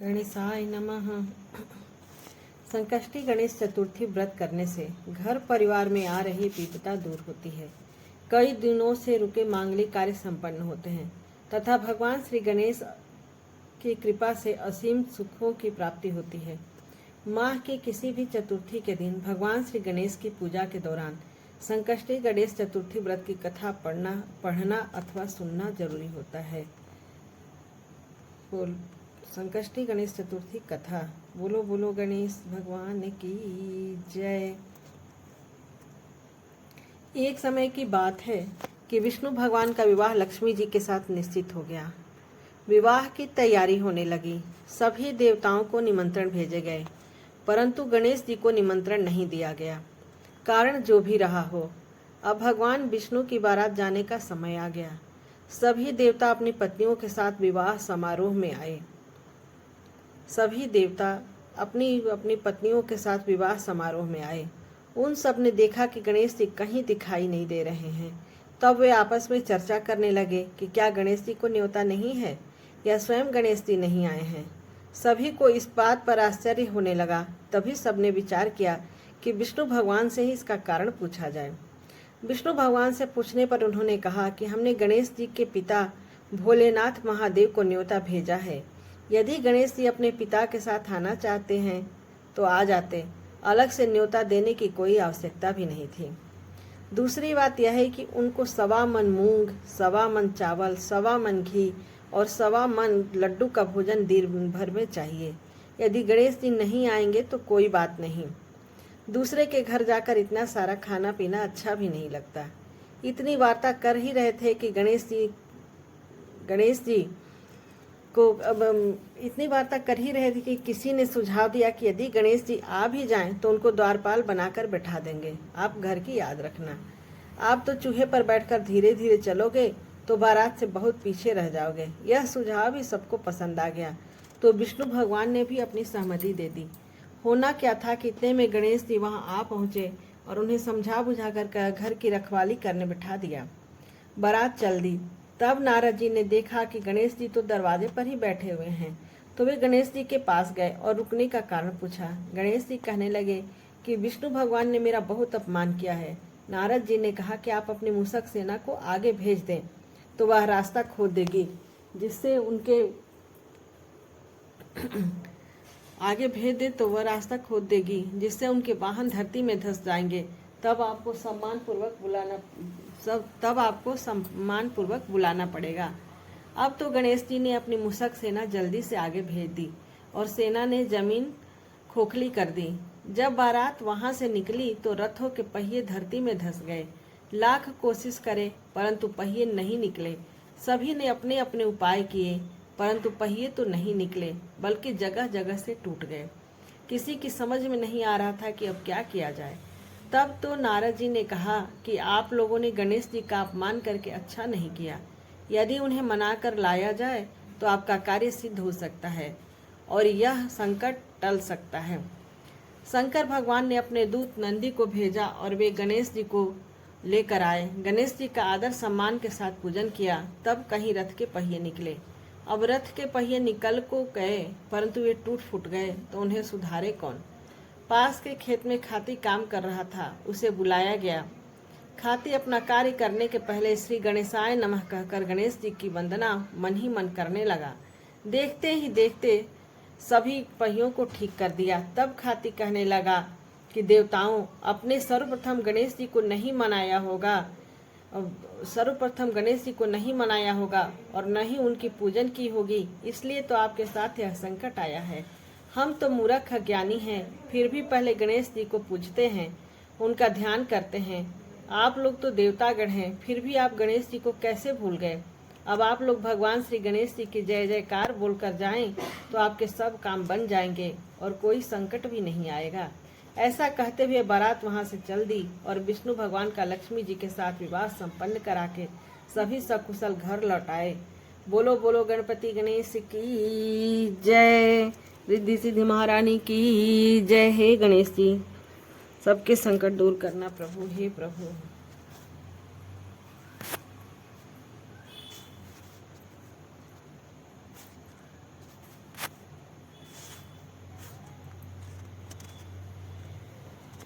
गणेशाय नमः। संकष्टी गणेश चतुर्थी व्रत करने से घर परिवार में आ रही विपदा दूर होती है। कई दिनों से रुके मांगलिक कार्य संपन्न होते हैं तथा भगवान श्री गणेश की कृपा से असीम सुखों की प्राप्ति होती है। माह की किसी भी चतुर्थी के दिन भगवान श्री गणेश की पूजा के दौरान संकष्टी गणेश चतुर्थी व्रत की कथा पढ़ना अथवा सुनना जरूरी होता है। बोल संकष्टी गणेश चतुर्थी कथा। बोलो बोलो गणेश भगवान की जय। एक समय की बात है कि विष्णु भगवान का विवाह लक्ष्मी जी के साथ निश्चित हो गया। विवाह की तैयारी होने लगी। सभी देवताओं को निमंत्रण भेजे गए, परंतु गणेश जी को निमंत्रण नहीं दिया गया। कारण जो भी रहा हो, अब भगवान विष्णु की बारात जाने का समय आ गया। सभी देवता अपनी पत्नियों के साथ विवाह समारोह में आए। सभी देवता अपनी अपनी पत्नियों के साथ विवाह समारोह में आए। उन सब ने देखा कि गणेश जी कहीं दिखाई नहीं दे रहे हैं। तब वे आपस में चर्चा करने लगे कि क्या गणेश जी को न्योता नहीं है या स्वयं गणेश जी नहीं आए हैं। सभी को इस बात पर आश्चर्य होने लगा। तभी सबने विचार किया कि विष्णु भगवान से ही इसका कारण पूछा जाए। विष्णु भगवान से पूछने पर उन्होंने कहा कि हमने गणेश जी के पिता भोलेनाथ महादेव को न्योता भेजा है। यदि गणेश जी अपने पिता के साथ आना चाहते हैं तो आ जाते, अलग से न्योता देने की कोई आवश्यकता भी नहीं थी। दूसरी बात यह है कि उनको 1.25 मन मूंग, 1.25 मन चावल, 1.25 मन घी और 1.25 मन लड्डू का भोजन दिन भर में चाहिए। यदि गणेश जी नहीं आएंगे तो कोई बात नहीं। दूसरे के घर जाकर इतना सारा खाना पीना अच्छा भी नहीं लगता। इतनी वार्ता कर ही रहे थे कि गणेश जी को इतनी वार्ता कर ही रहे थे कि किसी ने सुझाव दिया कि यदि गणेश जी आ भी जाएं तो उनको द्वारपाल बनाकर बैठा देंगे। आप घर की याद रखना। आप तो चूहे पर बैठकर धीरे धीरे चलोगे तो बारात से बहुत पीछे रह जाओगे। यह सुझाव भी सबको पसंद आ गया तो विष्णु भगवान ने भी अपनी सहमति दे दी। होना क्या था कि इतने में गणेश जी वहां आ पहुंचे और उन्हें समझा बुझा कर घर की रखवाली करने बिठा दिया। बारात चल दी। तब नारद जी ने देखा कि गणेश जी तो दरवाजे पर ही बैठे हुए हैं, तो वे गणेश जी के पास गए और रुकने का कारण पूछा। गणेश जी कहने लगे कि विष्णु भगवान ने मेरा बहुत अपमान किया है। नारद जी ने कहा कि आप अपनी मूषक सेना को आगे भेज दें तो वह रास्ता खोद देगी, जिससे उनके आगे भेज दे तो वह रास्ता खोद देगी जिससे उनके वाहन धरती में धंस जाएंगे। तब आपको सम्मानपूर्वक बुलाना पड़ेगा। अब तो गणेश जी ने अपनी मूषक सेना जल्दी से आगे भेज दी और सेना ने जमीन खोखली कर दी। जब बारात वहां से निकली तो रथों के पहिए धरती में धंस गए। लाख कोशिश करे परंतु पहिए नहीं निकले। सभी ने अपने अपने उपाय किए परंतु पहिए तो नहीं निकले, बल्कि जगह जगह से टूट गए। किसी की समझ में नहीं आ रहा था कि अब क्या किया जाए। तब तो नारद जी ने कहा कि आप लोगों ने गणेश जी का अपमान करके अच्छा नहीं किया। यदि उन्हें मनाकर लाया जाए तो आपका कार्य सिद्ध हो सकता है और यह संकट टल सकता है। शंकर भगवान ने अपने दूत नंदी को भेजा और वे गणेश जी को लेकर आए। गणेश जी का आदर सम्मान के साथ पूजन किया। तब कहीं रथ के पहिए निकले। अब रथ के पहिए निकल को गए परंतु वे टूट फूट गए तो उन्हें सुधारे कौन। पास के खेत में खाती काम कर रहा था, उसे बुलाया गया। खाती अपना कार्य करने के पहले श्री गणेशाय नमः कहकर गणेश जी की वंदना मन ही मन करने लगा। देखते ही देखते सभी पहियों को ठीक कर दिया। तब खाती कहने लगा कि देवताओं, अपने सर्वप्रथम गणेश जी को नहीं मनाया होगा और न ही उनकी पूजन की होगी, इसलिए तो आपके साथ यह संकट आया है। हम तो मूर्ख अज्ञानी हैं, फिर भी पहले गणेश जी को पूजते हैं, उनका ध्यान करते हैं। आप लोग तो देवतागण हैं, फिर भी आप गणेश जी को कैसे भूल गए। अब आप लोग भगवान श्री गणेश जी की जय जयकार बोलकर जाएं तो आपके सब काम बन जाएंगे और कोई संकट भी नहीं आएगा। ऐसा कहते हुए बारात वहां से चल दी और विष्णु भगवान का लक्ष्मी जी के साथ विवाह संपन्न करा के सभी सकुशल घर लौट आए। बोलो बोलो गणपति गणेश की जय। रिद्धि सिद्धि महारानी की जय। हे गणेश जी, सबके संकट दूर करना प्रभु, हे प्रभु।